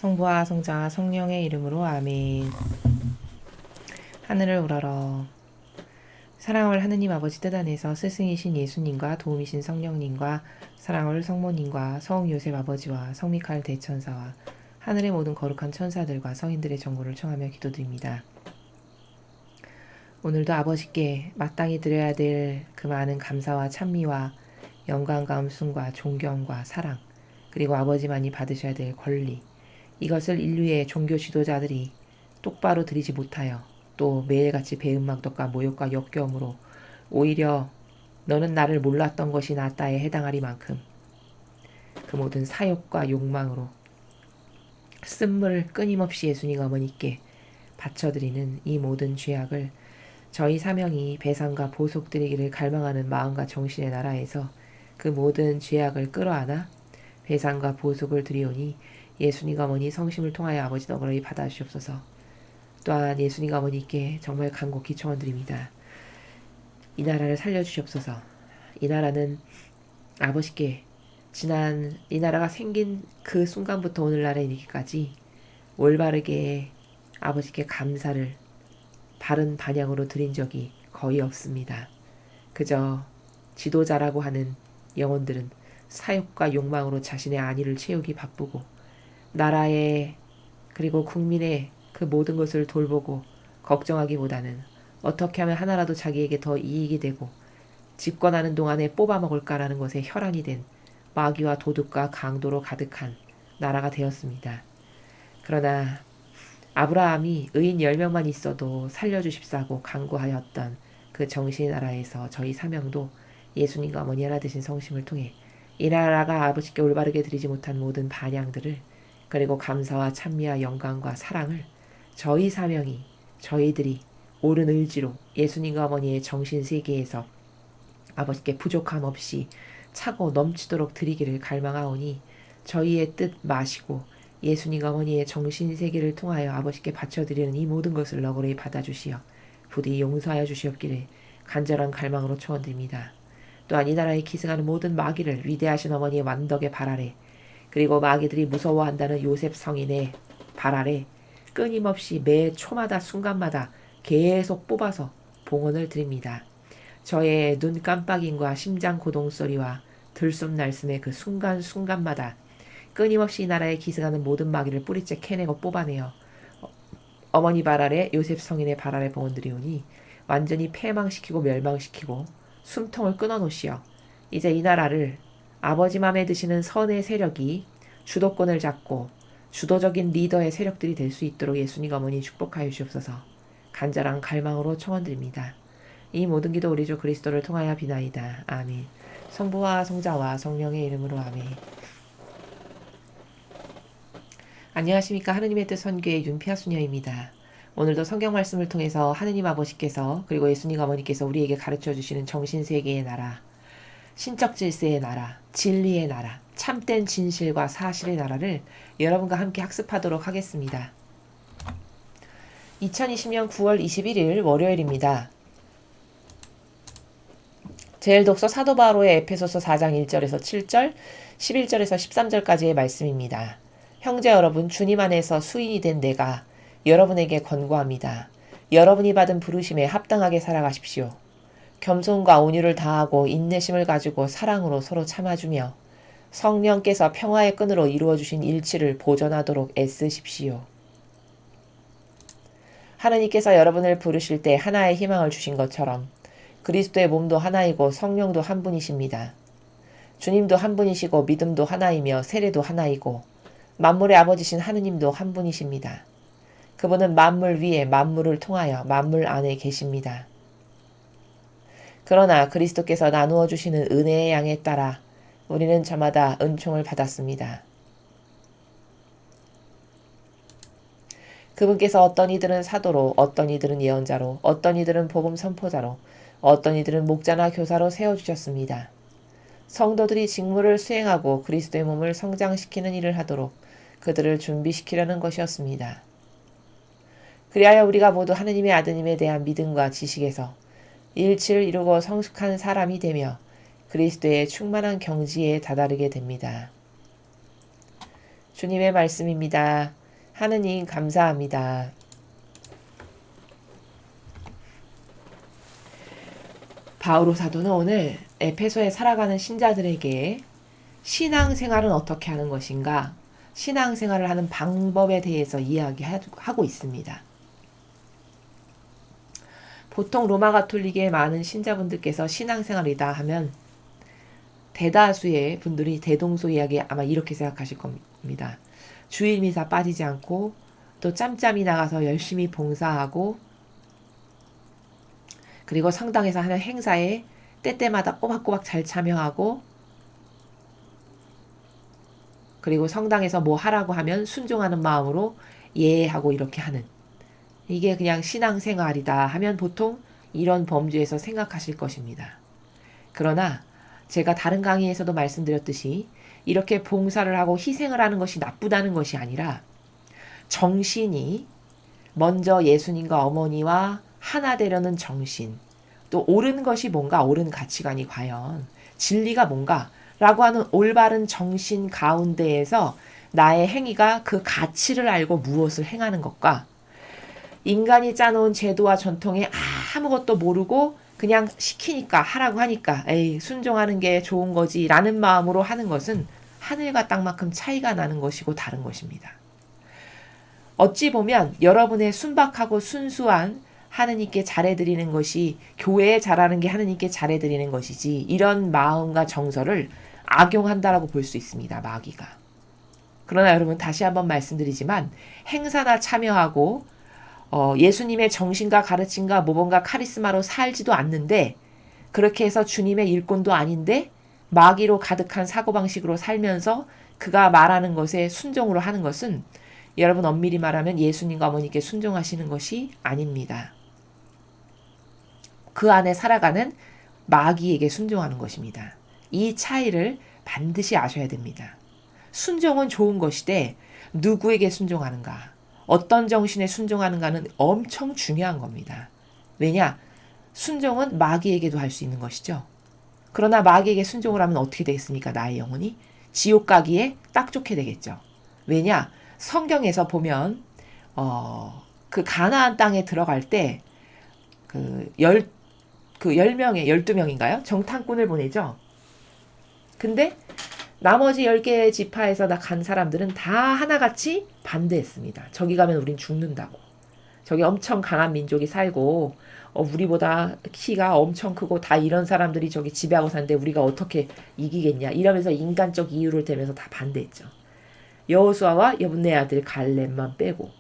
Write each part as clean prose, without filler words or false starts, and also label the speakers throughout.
Speaker 1: 성부와 성자와 성령의 이름으로 아멘. 하늘을 우러러. 사랑을 하느님 아버지 뜻 안에서 스승이신 예수님과 도움이신 성령님과 사랑을 성모님과 성우 요셉 아버지와 성미카엘 대천사와 하늘의 모든 거룩한 천사들과 성인들의 정보를 청하며 기도드립니다. 오늘도 아버지께 마땅히 드려야 될 그 많은 감사와 찬미와 영광과 음순과 존경과 사랑, 그리고 아버지만이 받으셔야 될 권리, 이것을 인류의 종교 지도자들이 똑바로 드리지 못하여 또 매일같이 배은망덕과 모욕과 역겨움으로 오히려 너는 나를 몰랐던 것이 낫다에 해당하리만큼 그 모든 사욕과 욕망으로 쓴물을 끊임없이 예수님 어머니께 바쳐드리는 이 모든 죄악을 저희 사명이 배상과 보속드리기를 갈망하는 마음과 정신의 나라에서 그 모든 죄악을 끌어안아 배상과 보속을 드리오니 예수님 어머니 성심을 통하여 아버지 너그러이 받아주시옵소서. 또한 예수님 어머니께 정말 간곡히 청원드립니다. 이 나라를 살려주시옵소서. 이 나라는 아버지께 지난 이 나라가 생긴 그 순간부터 오늘날에 이르기까지 올바르게 아버지께 감사를 바른 방향으로 드린 적이 거의 없습니다. 그저 지도자라고 하는 영혼들은 사욕과 욕망으로 자신의 안위를 채우기 바쁘고 나라의 그리고 국민의 그 모든 것을 돌보고 걱정하기보다는 어떻게 하면 하나라도 자기에게 더 이익이 되고 집권하는 동안에 뽑아먹을까라는 것에 혈안이 된 마귀와 도둑과 강도로 가득한 나라가 되었습니다. 그러나 아브라함이 의인 10명만 있어도 살려주십사고 간구하였던 그 정신의 나라에서 저희 사명도 예수님과 어머니 하나 되신 성심을 통해 이 나라가 아버지께 올바르게 드리지 못한 모든 반향들을 그리고 감사와 찬미와 영광과 사랑을 저희 사명이 저희들이 옳은 의지로 예수님과 어머니의 정신세계에서 아버지께 부족함 없이 차고 넘치도록 드리기를 갈망하오니 저희의 뜻 마시고 예수님 어머니의 정신세계를 통하여 아버지께 바쳐드리는 이 모든 것을 너그러이 받아주시어 부디 용서하여 주시옵기를 간절한 갈망으로 초원드립니다. 또한 이 나라에 기승하는 모든 마귀를 위대하신 어머니의 완덕의 발 아래 그리고 마귀들이 무서워한다는 요셉 성인의 발 아래 끊임없이 매 초마다 순간마다 계속 뽑아서 봉헌을 드립니다. 저의 눈 깜빡임과 심장 고동소리와 들숨날숨의 그 순간순간마다 끊임없이 이 나라에 기승하는 모든 마귀를 뿌리째 캐내고 뽑아내어 어머니 발 아래 요셉 성인의 발 아래 봉헌드리오니 완전히 패망시키고 멸망시키고 숨통을 끊어놓으시어 이제 이 나라를 아버지 맘에 드시는 선의 세력이 주도권을 잡고 주도적인 리더의 세력들이 될 수 있도록 예수님 어머니 축복하여 주옵소서. 간절한 갈망으로 청원드립니다. 이 모든 기도 우리 주 그리스도를 통하여 비나이다. 아멘. 성부와 성자와 성령의 이름으로 아멘. 안녕하십니까. 하느님의 뜻 선교의 윤피아 수녀입니다. 오늘도 성경 말씀을 통해서 하느님 아버지께서 그리고 예수님 어머니께서 우리에게 가르쳐 주시는 정신세계의 나라, 신적 질서의 나라, 진리의 나라, 참된 진실과 사실의 나라를 여러분과 함께 학습하도록 하겠습니다. 2020년 9월 21일 월요일입니다. 제1독서 사도 바로의 에페소서 4장 1절에서 7절, 11절에서 13절까지의 말씀입니다. 형제 여러분, 주님 안에서 수인이 된 내가 여러분에게 권고합니다. 여러분이 받은 부르심에 합당하게 살아가십시오. 겸손과 온유를 다하고 인내심을 가지고 사랑으로 서로 참아주며 성령께서 평화의 끈으로 이루어주신 일치를 보존하도록 애쓰십시오. 하느님께서 여러분을 부르실 때 하나의 희망을 주신 것처럼 그리스도의 몸도 하나이고 성령도 한 분이십니다. 주님도 한 분이시고 믿음도 하나이며 세례도 하나이고 만물의 아버지신 하느님도 한 분이십니다. 그분은 만물 위에 만물을 통하여 만물 안에 계십니다. 그러나 그리스도께서 나누어 주시는 은혜의 양에 따라 우리는 저마다 은총을 받았습니다. 그분께서 어떤 이들은 사도로, 어떤 이들은 예언자로, 어떤 이들은 복음 선포자로, 어떤 이들은 목자나 교사로 세워주셨습니다. 성도들이 직무를 수행하고 그리스도의 몸을 성장시키는 일을 하도록 그들을 준비시키려는 것이었습니다. 그리하여 우리가 모두 하느님의 아드님에 대한 믿음과 지식에서 일치를 이루고 성숙한 사람이 되며 그리스도의 충만한 경지에 다다르게 됩니다. 주님의 말씀입니다. 하느님 감사합니다. 바오로 사도는 오늘 에페소에 살아가는 신자들에게 신앙생활은 어떻게 하는 것인가, 신앙생활을 하는 방법에 대해서 이야기하고 있습니다. 보통 로마 가톨릭의 많은 신자분들께서 신앙생활이다 하면 대다수의 분들이 대동소이하게 아마 이렇게 생각하실 겁니다. 주일 미사 빠지지 않고 또 짬짬이 나가서 열심히 봉사하고 그리고 성당에서 하는 행사에 때때마다 꼬박꼬박 잘 참여하고 그리고 성당에서 뭐 하라고 하면 순종하는 마음으로 예 하고 이렇게 하는, 이게 그냥 신앙생활이다 하면 보통 이런 범주에서 생각하실 것입니다. 그러나 제가 다른 강의에서도 말씀드렸듯이 이렇게 봉사를 하고 희생을 하는 것이 나쁘다는 것이 아니라 정신이 먼저 예수님과 어머니와 하나 되려는 정신, 또 옳은 것이 뭔가, 옳은 가치관이 과연 진리가 뭔가 라고 하는 올바른 정신 가운데에서 나의 행위가 그 가치를 알고 무엇을 행하는 것과 인간이 짜놓은 제도와 전통에 아무것도 모르고 그냥 시키니까 하라고 하니까 에이 순종하는 게 좋은 거지 라는 마음으로 하는 것은 하늘과 땅만큼 차이가 나는 것이고 다른 것입니다. 어찌 보면 여러분의 순박하고 순수한 하느님께 잘해드리는 것이, 교회에 잘하는 게 하느님께 잘해드리는 것이지, 이런 마음과 정서를 악용한다라고 볼 수 있습니다. 마귀가. 그러나 여러분 다시 한번 말씀드리지만 행사나 참여하고 예수님의 정신과 가르침과 모범과 카리스마로 살지도 않는데, 그렇게 해서 주님의 일꾼도 아닌데 마귀로 가득한 사고방식으로 살면서 그가 말하는 것에 순종으로 하는 것은 여러분 엄밀히 말하면 예수님과 어머니께 순종하시는 것이 아닙니다. 그 안에 살아가는 마귀에게 순종하는 것입니다. 이 차이를 반드시 아셔야 됩니다. 순종은 좋은 것이되 누구에게 순종하는가, 어떤 정신에 순종하는가는 엄청 중요한 겁니다. 왜냐? 순종은 마귀에게도 할 수 있는 것이죠. 그러나 마귀에게 순종을 하면 어떻게 되겠습니까? 나의 영혼이 지옥 가기에 딱 좋게 되겠죠. 왜냐? 성경에서 보면 그 가나안 땅에 들어갈 때 그 10명의 12명인가요? 정탐꾼을 보내죠. 근데 나머지 10개의 지파에서 간 사람들은 다 하나같이 반대했습니다. 저기 가면 우린 죽는다고. 저기 엄청 강한 민족이 살고 우리보다 키가 엄청 크고 다 이런 사람들이 저기 지배하고 사는데 우리가 어떻게 이기겠냐 이러면서 인간적 이유를 대면서 다 반대했죠. 여호수아와 여분네 아들 갈렙만 빼고.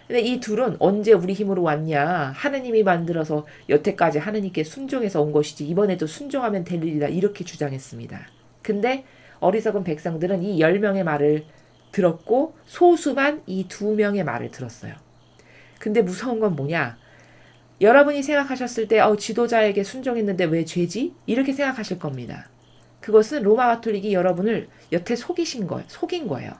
Speaker 1: 근데 이 둘은 언제 우리 힘으로 왔냐, 하느님이 만들어서 여태까지 하느님께 순종해서 온 것이지 이번에도 순종하면 될 일이다, 이렇게 주장했습니다. 근데 어리석은 백성들은 이 10명의 말을 들었고 소수만 이 2명의 말을 들었어요. 근데 무서운 건 뭐냐, 여러분이 생각하셨을 때 지도자에게 순종했는데 왜 죄지? 이렇게 생각하실 겁니다. 그것은 로마 가톨릭이 여러분을 여태 속인 거예요.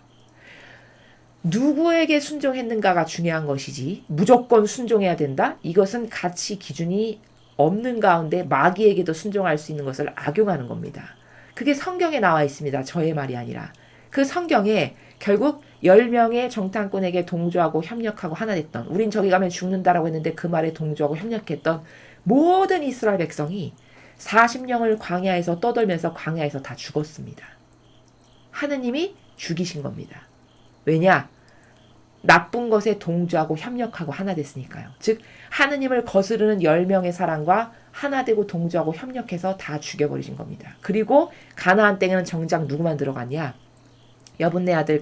Speaker 1: 누구에게 순종했는가가 중요한 것이지 무조건 순종해야 된다? 이것은 가치 기준이 없는 가운데 마귀에게도 순종할 수 있는 것을 악용하는 겁니다. 그게 성경에 나와 있습니다. 저의 말이 아니라. 그 성경에 결국 10명의 정탐꾼에게 동조하고 협력하고 하나 됐던, 우린 저기 가면 죽는다라고 했는데 그 말에 동조하고 협력했던 모든 이스라엘 백성이 40년을 광야에서 떠돌면서 광야에서 다 죽었습니다. 하느님이 죽이신 겁니다. 왜냐? 나쁜 것에 동조하고 협력하고 하나 됐으니까요. 즉 하느님을 거스르는 10명의 사람과 하나 되고 동조하고 협력해서 다 죽여버리신 겁니다. 그리고 가나안 땅에는 정작 누구만 들어갔냐? 여분네 아들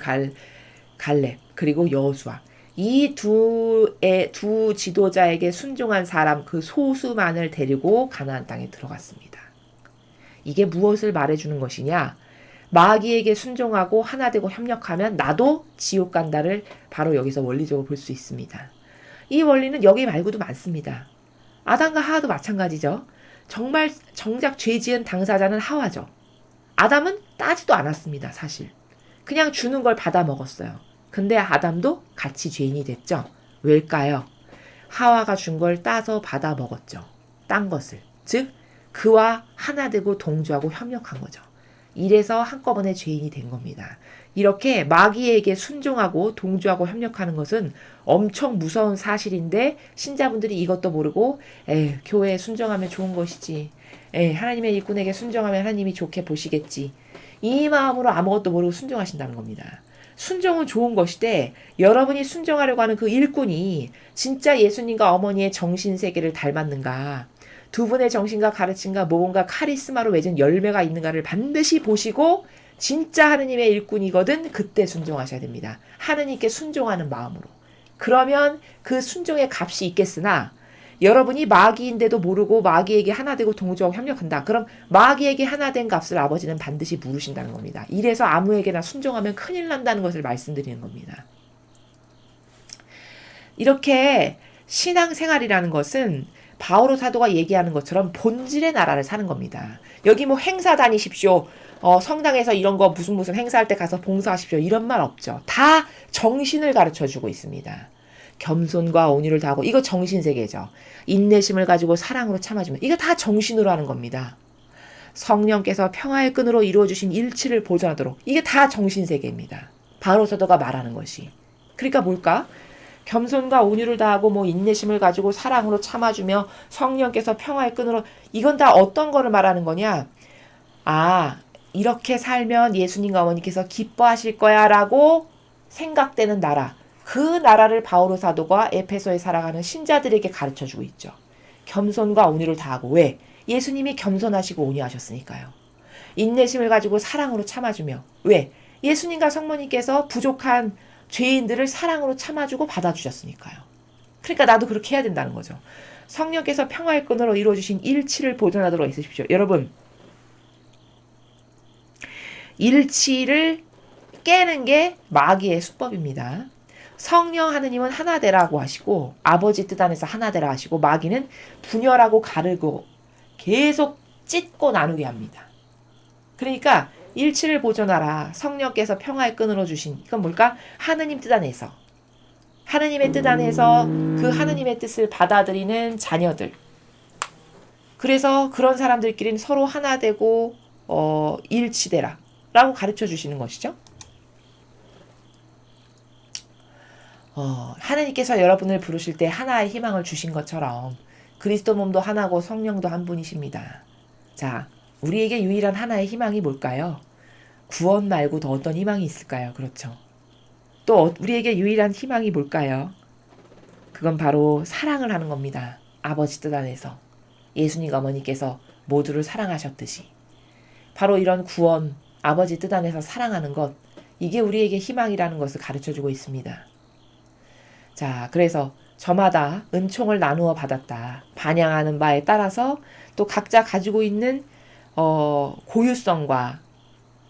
Speaker 1: 갈렙 그리고 여호수아, 이 두 지도자에게 순종한 사람 그 소수만을 데리고 가나안 땅에 들어갔습니다. 이게 무엇을 말해주는 것이냐? 마귀에게 순종하고 하나 되고 협력하면 나도 지옥 간다를 바로 여기서 원리적으로 볼 수 있습니다. 이 원리는 여기 말고도 많습니다. 아담과 하와도 마찬가지죠. 정작 죄 지은 당사자는 하와죠. 아담은 따지도 않았습니다. 사실. 그냥 주는 걸 받아 먹었어요. 근데 아담도 같이 죄인이 됐죠. 왜일까요? 하와가 준 걸 따서 받아 먹었죠. 딴 것을. 즉 그와 하나 되고 동조하고 협력한 거죠. 이래서 한꺼번에 죄인이 된 겁니다. 이렇게 마귀에게 순종하고 동조하고 협력하는 것은 엄청 무서운 사실인데 신자분들이 이것도 모르고 교회에 순종하면 좋은 것이지. 하나님의 일꾼에게 순종하면 하나님이 좋게 보시겠지. 이 마음으로 아무것도 모르고 순종하신다는 겁니다. 순종은 좋은 것이되 여러분이 순종하려고 하는 그 일꾼이 진짜 예수님과 어머니의 정신세계를 닮았는가, 두 분의 정신과 가르침과 모범과 카리스마로 맺은 열매가 있는가를 반드시 보시고 진짜 하느님의 일꾼이거든 그때 순종하셔야 됩니다. 하느님께 순종하는 마음으로. 그러면 그 순종의 값이 있겠으나 여러분이 마귀인데도 모르고 마귀에게 하나 되고 동조하고 협력한다. 그럼 마귀에게 하나 된 값을 아버지는 반드시 물으신다는 겁니다. 이래서 아무에게나 순종하면 큰일 난다는 것을 말씀드리는 겁니다. 이렇게 신앙생활이라는 것은 바오로 사도가 얘기하는 것처럼 본질의 나라를 사는 겁니다. 여기 뭐 행사 다니십시오. 성당에서 이런 거 무슨 행사할 때 가서 봉사하십시오. 이런 말 없죠. 다 정신을 가르쳐주고 있습니다. 겸손과 온유를 다하고 이거 정신세계죠. 인내심을 가지고 사랑으로 참아주면 이거 다 정신으로 하는 겁니다. 성령께서 평화의 끈으로 이루어주신 일치를 보존하도록 이게 다 정신세계입니다. 바오로 사도가 말하는 것이. 그러니까 뭘까? 겸손과 온유를 다하고 뭐 인내심을 가지고 사랑으로 참아주며 성령께서 평화의 끈으로 이건 다 어떤 거를 말하는 거냐? 이렇게 살면 예수님과 어머니께서 기뻐하실 거야 라고 생각되는 나라. 그 나라를 바오로 사도가 에페소에 살아가는 신자들에게 가르쳐주고 있죠. 겸손과 온유를 다하고. 왜? 예수님이 겸손하시고 온유하셨으니까요. 인내심을 가지고 사랑으로 참아주며. 왜? 예수님과 성모님께서 부족한 죄인들을 사랑으로 참아주고 받아주셨으니까요. 그러니까 나도 그렇게 해야 된다는 거죠. 성령께서 평화의 끈으로 이루어주신 일치를 보존하도록 있으십시오. 여러분, 일치를 깨는 게 마귀의 수법입니다. 성령 하느님은 하나 되라고 하시고 아버지 뜻 안에서 하나 되라 하시고 마귀는 분열하고 가르고 계속 찢고 나누게 합니다. 그러니까 일치를 보존하라. 성령께서 평화의 끈으로 주신 이건 뭘까? 하느님 뜻 안에서. 하느님의 뜻 안에서 그 하느님의 뜻을 받아들이는 자녀들. 그래서 그런 사람들끼리는 서로 하나 되고 일치되라 라고 가르쳐 주시는 것이죠. 하느님께서 여러분을 부르실 때 하나의 희망을 주신 것처럼 그리스도 몸도 하나고 성령도 한 분이십니다. 자, 우리에게 유일한 하나의 희망이 뭘까요? 구원 말고 더 어떤 희망이 있을까요? 그렇죠. 또 우리에게 유일한 희망이 뭘까요? 그건 바로 사랑을 하는 겁니다. 아버지 뜻 안에서 예수님 어머니께서 모두를 사랑하셨듯이 바로 이런 구원, 아버지 뜻 안에서 사랑하는 것, 이게 우리에게 희망이라는 것을 가르쳐주고 있습니다. 자, 그래서 저마다 은총을 나누어 받았다. 반향하는 바에 따라서 또 각자 가지고 있는 고유성과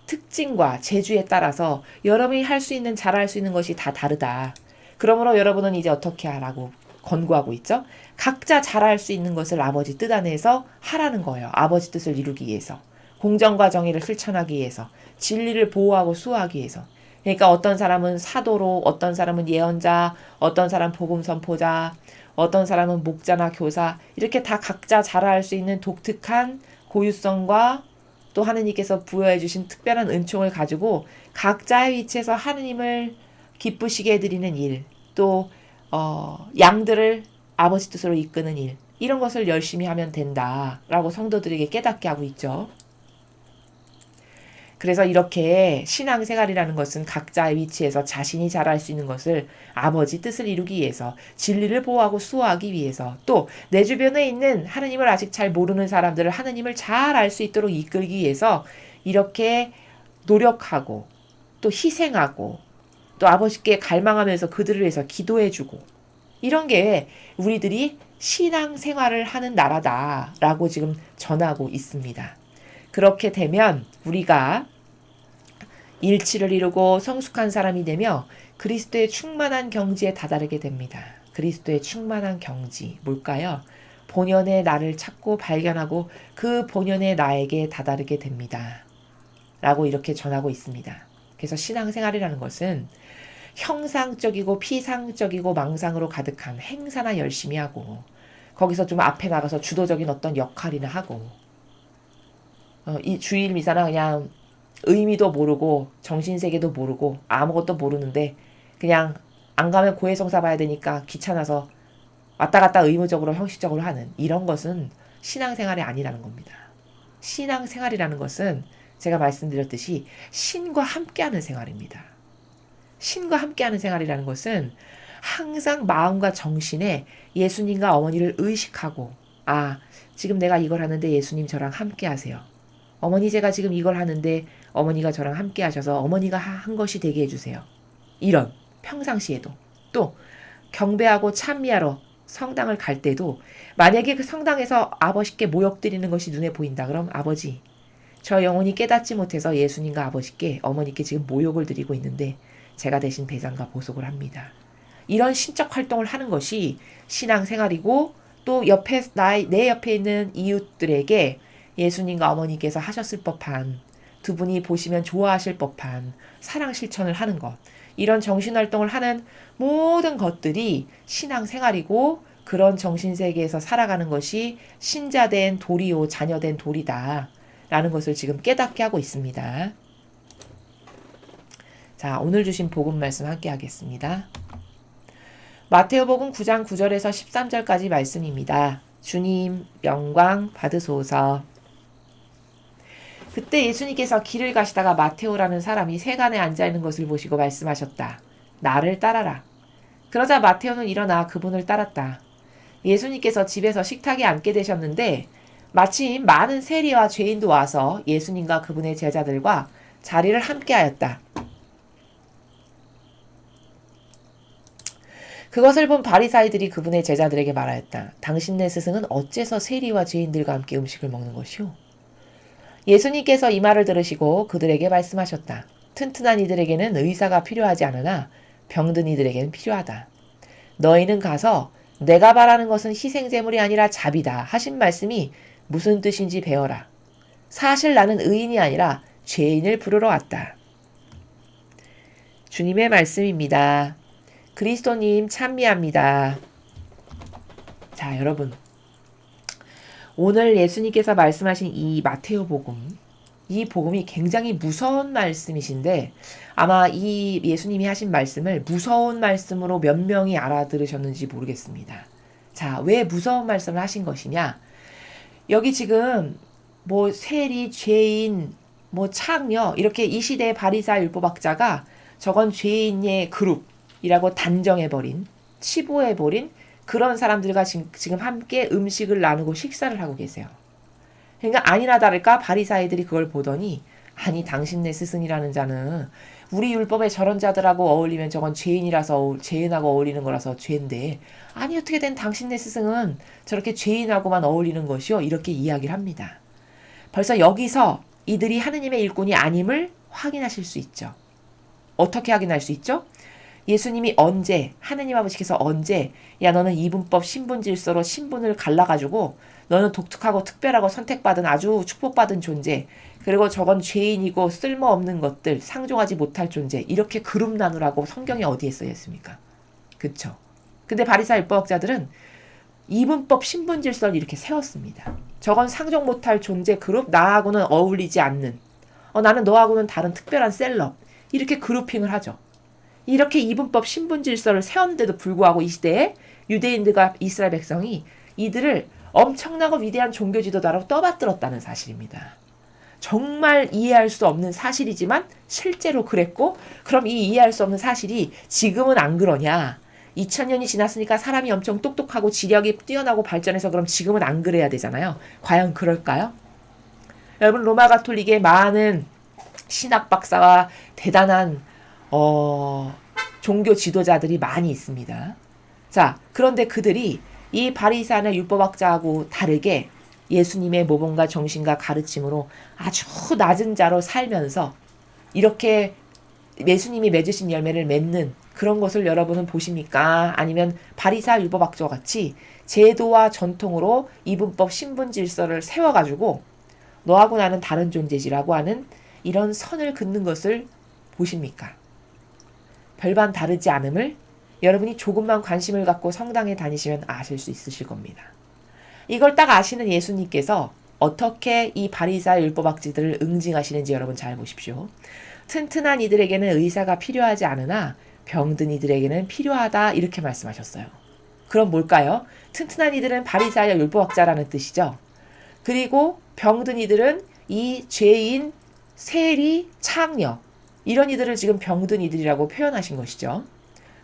Speaker 1: 특징과 재주에 따라서 여러분이 할 수 있는 잘할 수 있는 것이 다 다르다. 그러므로 여러분은 이제 어떻게 하라고 권고하고 있죠? 각자 잘할 수 있는 것을 아버지 뜻 안에서 하라는 거예요. 아버지 뜻을 이루기 위해서. 공정과 정의를 실천하기 위해서. 진리를 보호하고 수호하기 위해서. 그러니까 어떤 사람은 사도로, 어떤 사람은 예언자, 어떤 사람 복음 선포자, 어떤 사람은 목자나 교사, 이렇게 다 각자 잘할 수 있는 독특한 고유성과 또 하느님께서 부여해 주신 특별한 은총을 가지고 각자의 위치에서 하느님을 기쁘시게 해드리는 일, 또 양들을 아버지 뜻으로 이끄는 일, 이런 것을 열심히 하면 된다라고 성도들에게 깨닫게 하고 있죠. 그래서 이렇게 신앙생활이라는 것은 각자의 위치에서 자신이 잘할 수 있는 것을 아버지 뜻을 이루기 위해서, 진리를 보호하고 수호하기 위해서, 또 내 주변에 있는 하느님을 아직 잘 모르는 사람들을 하느님을 잘 알 수 있도록 이끌기 위해서 이렇게 노력하고 또 희생하고 또 아버지께 갈망하면서 그들을 위해서 기도해주고, 이런 게 우리들이 신앙생활을 하는 나라다라고 지금 전하고 있습니다. 그렇게 되면 우리가 일치를 이루고 성숙한 사람이 되며 그리스도의 충만한 경지에 다다르게 됩니다. 그리스도의 충만한 경지, 뭘까요? 본연의 나를 찾고 발견하고 그 본연의 나에게 다다르게 됩니다. 라고 이렇게 전하고 있습니다. 그래서 신앙생활이라는 것은 형상적이고 피상적이고 망상으로 가득한 행사나 열심히 하고 거기서 좀 앞에 나가서 주도적인 어떤 역할이나 하고 이 주일 미사나 그냥 의미도 모르고 정신세계도 모르고 아무것도 모르는데 그냥 안 가면 고해성사 봐야 되니까 귀찮아서 왔다 갔다 의무적으로 형식적으로 하는 이런 것은 신앙생활이 아니라는 겁니다. 신앙생활이라는 것은 제가 말씀드렸듯이 신과 함께하는 생활입니다. 신과 함께하는 생활이라는 것은 항상 마음과 정신에 예수님과 어머니를 의식하고 지금 내가 이걸 하는데 예수님 저랑 함께 하세요. 어머니 제가 지금 이걸 하는데 어머니가 저랑 함께 하셔서 어머니가 한 것이 되게 해주세요. 이런 평상시에도 또 경배하고 찬미하러 성당을 갈 때도 만약에 그 성당에서 아버지께 모욕 드리는 것이 눈에 보인다. 그럼 아버지 저 영혼이 깨닫지 못해서 예수님과 아버지께 어머니께 지금 모욕을 드리고 있는데 제가 대신 배상과 보속을 합니다. 이런 신적 활동을 하는 것이 신앙생활이고 또 내 옆에 있는 이웃들에게 예수님과 어머니께서 하셨을 법한 두 분이 보시면 좋아하실 법한 사랑 실천을 하는 것 이런 정신활동을 하는 모든 것들이 신앙생활이고 그런 정신세계에서 살아가는 것이 신자된 도리요 자녀된 도리다 라는 것을 지금 깨닫게 하고 있습니다. 자, 오늘 주신 복음 말씀 함께 하겠습니다. 마테오복음 9장 9절에서 13절까지 말씀입니다. 주님 영광 받으소서. 그때 예수님께서 길을 가시다가 마테오라는 사람이 세간에 앉아있는 것을 보시고 말씀하셨다. 나를 따라라. 그러자 마테오는 일어나 그분을 따랐다. 예수님께서 집에서 식탁에 앉게 되셨는데 마침 많은 세리와 죄인도 와서 예수님과 그분의 제자들과 자리를 함께하였다. 그것을 본 바리사이들이 그분의 제자들에게 말하였다. 당신네 스승은 어째서 세리와 죄인들과 함께 음식을 먹는 것이오? 예수님께서 이 말을 들으시고 그들에게 말씀하셨다. 튼튼한 이들에게는 의사가 필요하지 않으나 병든 이들에게는 필요하다. 너희는 가서 내가 바라는 것은 희생제물이 아니라 자비다 하신 말씀이 무슨 뜻인지 배워라. 사실 나는 의인이 아니라 죄인을 부르러 왔다. 주님의 말씀입니다. 그리스도님 찬미합니다. 자, 여러분. 오늘 예수님께서 말씀하신 이 마테오 복음, 이 복음이 굉장히 무서운 말씀이신데 아마 이 예수님이 하신 말씀을 무서운 말씀으로 몇 명이 알아들으셨는지 모르겠습니다. 자, 왜 무서운 말씀을 하신 것이냐? 여기 지금 뭐 세리, 죄인, 뭐 창녀 이렇게 이 시대의 바리사 율법학자가 저건 죄인의 그룹이라고 단정해버린, 치부해버린 그런 사람들과 지금 함께 음식을 나누고 식사를 하고 계세요. 그러니까 아니나 다를까 바리사이들이 그걸 보더니 아니 당신네 스승이라는 자는 우리 율법에 저런 자들하고 어울리면 저건 죄인이라서 죄인하고 어울리는 거라서 죄인데 아니 어떻게 된 당신네 스승은 저렇게 죄인하고만 어울리는 것이요? 이렇게 이야기를 합니다. 벌써 여기서 이들이 하느님의 일꾼이 아님을 확인하실 수 있죠. 어떻게 확인할 수 있죠? 예수님이 언제 하느님 아버지께서 언제 야 너는 이분법 신분질서로 신분을 갈라가지고 너는 독특하고 특별하고 선택받은 아주 축복받은 존재 그리고 저건 죄인이고 쓸모없는 것들 상종하지 못할 존재 이렇게 그룹 나누라고 성경에 어디에 써있습니까? 그쵸? 근데 바리사 율법학자들은 이분법 신분질서를 이렇게 세웠습니다. 저건 상종 못할 존재 그룹 나하고는 어울리지 않는 나는 너하고는 다른 특별한 셀럽 이렇게 그룹핑을 하죠. 이렇게 이분법 신분질서를 세웠는데도 불구하고 이 시대에 유대인들과 이스라엘 백성이 이들을 엄청나고 위대한 종교 지도자라고 떠받들었다는 사실입니다. 정말 이해할 수 없는 사실이지만 실제로 그랬고 그럼 이 이해할 수 없는 사실이 지금은 안 그러냐? 2000년이 지났으니까 사람이 엄청 똑똑하고 지력이 뛰어나고 발전해서 그럼 지금은 안 그래야 되잖아요. 과연 그럴까요? 여러분 로마 가톨릭의 많은 신학 박사와 대단한 종교 지도자들이 많이 있습니다. 자, 그런데 그들이 이 바리새인의 율법학자하고 다르게 예수님의 모범과 정신과 가르침으로 아주 낮은 자로 살면서 이렇게 예수님이 맺으신 열매를 맺는 그런 것을 여러분은 보십니까? 아니면 바리새인 율법학자와 같이 제도와 전통으로 이분법 신분 질서를 세워가지고 너하고 나는 다른 존재지라고 하는 이런 선을 긋는 것을 보십니까? 별반 다르지 않음을 여러분이 조금만 관심을 갖고 성당에 다니시면 아실 수 있으실 겁니다. 이걸 딱 아시는 예수님께서 어떻게 이 바리새인 율법학자들을 응징하시는지 여러분 잘 보십시오. 튼튼한 이들에게는 의사가 필요하지 않으나 병든 이들에게는 필요하다 이렇게 말씀하셨어요. 그럼 뭘까요? 튼튼한 이들은 바리새인 율법학자라는 뜻이죠. 그리고 병든 이들은 이 죄인, 세리, 창녀 이런 이들을 지금 병든 이들이라고 표현하신 것이죠.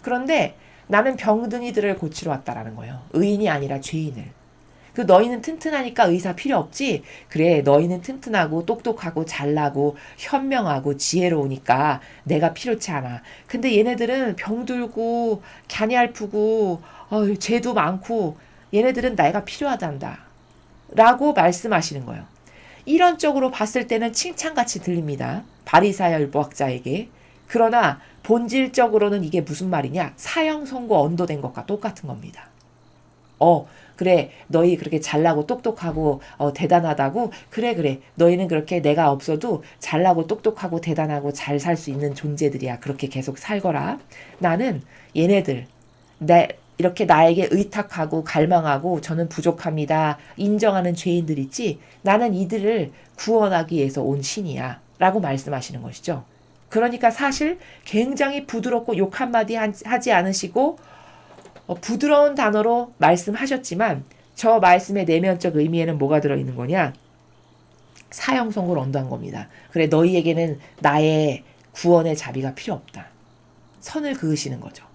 Speaker 1: 그런데 나는 병든 이들을 고치러 왔다라는 거예요. 의인이 아니라 죄인을. 그 너희는 튼튼하니까 의사 필요 없지? 그래, 너희는 튼튼하고 똑똑하고 잘나고 현명하고 지혜로우니까 내가 필요치 않아. 근데 얘네들은 병들고 갸냘프고 죄도 많고 얘네들은 내가 필요하단다. 라고 말씀하시는 거예요. 이런 쪽으로 봤을 때는 칭찬같이 들립니다. 바리새인 율법학자에게. 그러나 본질적으로는 이게 무슨 말이냐? 사형 선고 언도된 것과 똑같은 겁니다. 그래, 너희 그렇게 잘나고 똑똑하고 대단하다고? 그래, 너희는 그렇게 내가 없어도 잘나고 똑똑하고 대단하고 잘 살 수 있는 존재들이야. 그렇게 계속 살거라. 나는 얘네들 이렇게 나에게 의탁하고 갈망하고 저는 부족합니다. 인정하는 죄인들 있지? 나는 이들을 구원하기 위해서 온 신이야. 라고 말씀하시는 것이죠. 그러니까 사실 굉장히 부드럽고 욕 한마디 하지 않으시고 부드러운 단어로 말씀하셨지만 저 말씀의 내면적 의미에는 뭐가 들어있는 거냐? 사형 선고를 언도한 겁니다. 그래, 너희에게는 나의 구원의 자비가 필요 없다. 선을 그으시는 거죠.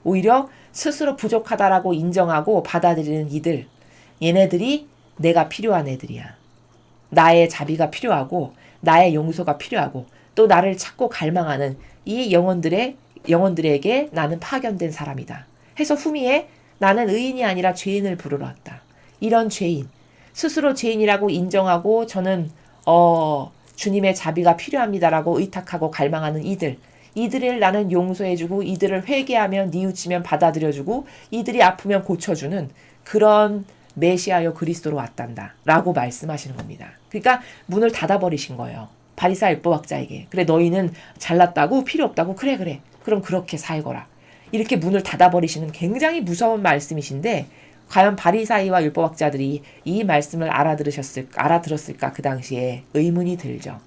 Speaker 1: 오히려 스스로 부족하다라고 인정하고 받아들이는 이들, 얘네들이 내가 필요한 애들이야. 나의 자비가 필요하고 나의 용서가 필요하고 또 나를 찾고 갈망하는 이 영혼들에게 나는 파견된 사람이다. 해서 후미에 나는 의인이 아니라 죄인을 부르러 왔다. 이런 죄인, 스스로 죄인이라고 인정하고 저는 주님의 자비가 필요합니다라고 의탁하고 갈망하는 이들을 나는 용서해주고 이들을 회개하면 뉘우치면 받아들여주고 이들이 아프면 고쳐주는 그런 메시아여 그리스도로 왔단다 라고 말씀하시는 겁니다. 그러니까 문을 닫아버리신 거예요. 바리새인 율법학자에게. 그래, 너희는 잘났다고? 필요 없다고? 그래. 그럼 그렇게 살거라. 이렇게 문을 닫아버리시는 굉장히 무서운 말씀이신데 과연 바리새인과 율법학자들이 이 말씀을 알아들었을까 그 당시에 의문이 들죠.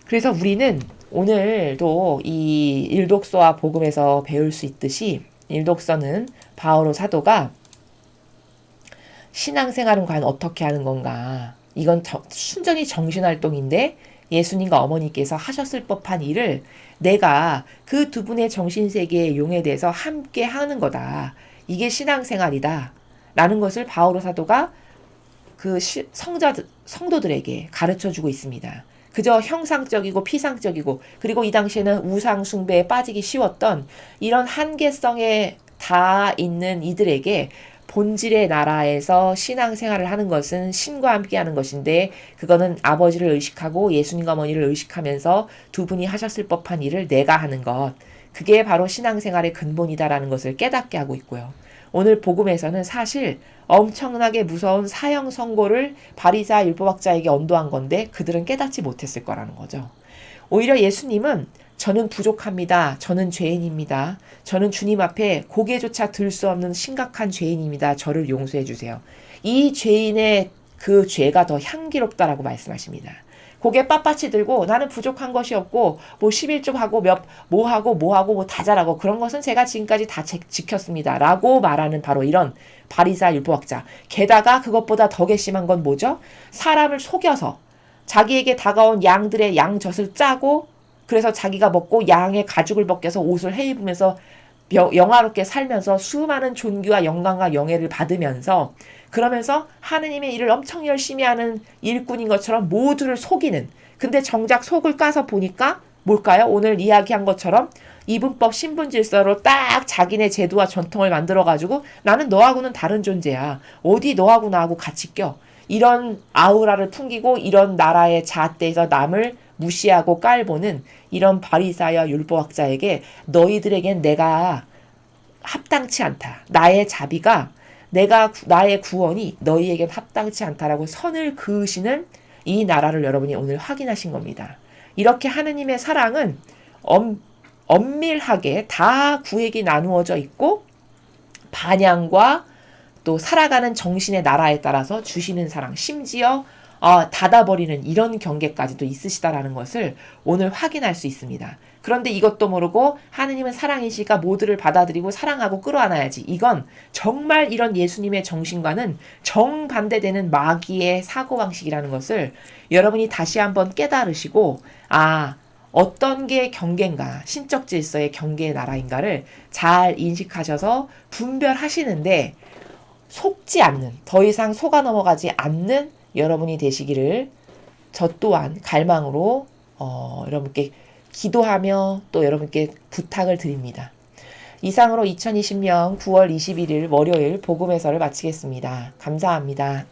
Speaker 1: 그래서 우리는 오늘도 이 일독서와 복음에서 배울 수 있듯이 일독서는 바오로 사도가 신앙생활은 과연 어떻게 하는 건가? 이건 순전히 정신활동인데 예수님과 어머니께서 하셨을 법한 일을 내가 그 두 분의 정신세계의 용에 대해서 함께 하는 거다. 이게 신앙생활이다. 라는 것을 바오로 사도가 그 성도들에게 가르쳐주고 있습니다. 그저 형상적이고 피상적이고 그리고 이 당시에는 우상 숭배에 빠지기 쉬웠던 이런 한계성에 다 있는 이들에게 본질의 나라에서 신앙생활을 하는 것은 신과 함께 하는 것인데 그거는 아버지를 의식하고 예수님과 어머니를 의식하면서 두 분이 하셨을 법한 일을 내가 하는 것. 그게 바로 신앙생활의 근본이다라는 것을 깨닫게 하고 있고요. 오늘 복음에서는 사실 엄청나게 무서운 사형 선고를 바리새인 율법학자에게 언도한 건데 그들은 깨닫지 못했을 거라는 거죠. 오히려 예수님은 저는 부족합니다. 저는 죄인입니다. 저는 주님 앞에 고개조차 들 수 없는 심각한 죄인입니다. 저를 용서해 주세요. 이 죄인의 그 죄가 더 향기롭다라고 말씀하십니다. 고개 빳빳이 들고 나는 부족한 것이 없고 뭐 11조 하고 뭐 하고 다 잘하고 그런 것은 제가 지금까지 다 지켰습니다. 라고 말하는 바로 이런 바리새인 율법학자. 게다가 그것보다 더 괘씸한 건 뭐죠? 사람을 속여서 자기에게 다가온 양들의 양젖을 짜고 그래서 자기가 먹고 양의 가죽을 벗겨서 옷을 해입으면서 영화롭게 살면서 수많은 존귀와 영광과 영예를 받으면서 그러면서 하느님의 일을 엄청 열심히 하는 일꾼인 것처럼 모두를 속이는 근데 정작 속을 까서 보니까 뭘까요? 오늘 이야기한 것처럼 이분법 신분질서로 딱 자기네 제도와 전통을 만들어가지고 나는 너하고는 다른 존재야. 어디 너하고 나하고 같이 껴. 이런 아우라를 풍기고 이런 나라의 잣대에서 남을 무시하고 깔보는 이런 바리새인 율법학자에게 너희들에겐 내가 합당치 않다. 나의 자비가 나의 구원이 너희에겐 합당치 않다라고 선을 그으시는 이 나라를 여러분이 오늘 확인하신 겁니다. 이렇게 하느님의 사랑은 엄밀하게 다 구획이 나누어져 있고 반향과 또 살아가는 정신의 나라에 따라서 주시는 사랑, 심지어 닫아버리는 이런 경계까지도 있으시다라는 것을 오늘 확인할 수 있습니다. 그런데 이것도 모르고 하느님은 사랑이시니까 모두를 받아들이고 사랑하고 끌어안아야지. 이건 정말 이런 예수님의 정신과는 정반대되는 마귀의 사고방식이라는 것을 여러분이 다시 한번 깨달으시고 어떤 게 경계인가, 신적 질서의 경계의 나라인가를 잘 인식하셔서 분별하시는데 속지 않는, 더 이상 속아 넘어가지 않는 여러분이 되시기를 저 또한 갈망으로 여러분께 기도하며 또 여러분께 부탁을 드립니다. 이상으로 2020년 9월 21일 월요일 복음 해설을 마치겠습니다. 감사합니다.